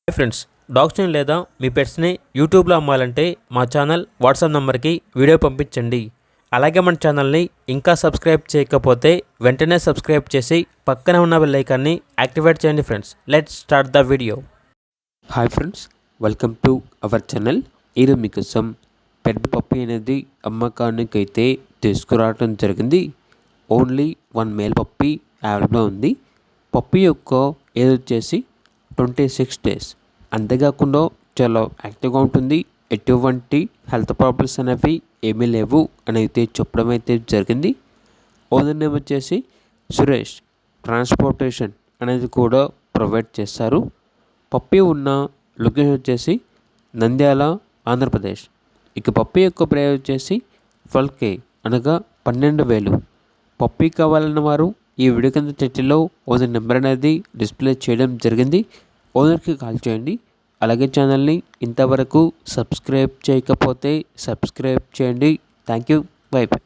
Hi friends, డాగ్స్ని లేదా మీ పెట్స్ని యూట్యూబ్లో అమ్మాలంటే మా ఛానల్ వాట్సాప్ నెంబర్కి వీడియో పంపించండి. అలాగే మన ఛానల్ని ఇంకా సబ్స్క్రైబ్ చేయకపోతే వెంటనే సబ్స్క్రైబ్ చేసి పక్కనే ఉన్న బెల్ ఐకాన్ని యాక్టివేట్ చేయండి. Friends, let's start the video. Hi friends, welcome to our channel. ఈరోజు మీకోసం పెద్ద పప్పి అనేది అమ్మకానికి అయితే తీసుకురావడం జరిగింది. ఓన్లీ 1 మేల్ పప్పి అవైలబుల్గా ఉంది. పప్పి యొక్క ఏజ్ వచ్చేసి 26 డేస్. అంతేకాకుండా చాలా యాక్టివ్గా ఉంటుంది. ఎటువంటి హెల్త్ ప్రాబ్లమ్స్ అనేవి ఏమీ లేవు అని అయితే చెప్పడం అయితే జరిగింది. ఓనర్ నేమ్ వచ్చేసి సురేష్. ట్రాన్స్పోర్టేషన్ అనేది కూడా ప్రొవైడ్ చేస్తారు. పప్పి ఉన్న లొకేషన్ వచ్చేసి నంద్యాల, ఆంధ్రప్రదేశ్. ఇక పప్పి యొక్క ప్రైస్ వచ్చేసి 12K అనగా 12,000. పప్పి కావాలన్న వారు ఈ వీడియో కింద టైటిల్లో ఓనర్ నెంబర్ అనేది డిస్ప్లే చేయడం జరిగింది. ఓనర్కి కాల్ చేయండి. అలాగే ఛానల్ని ఇంతవరకు సబ్స్క్రైబ్ చేయకపోతే సబ్స్క్రైబ్ చేయండి. Thank you. By by.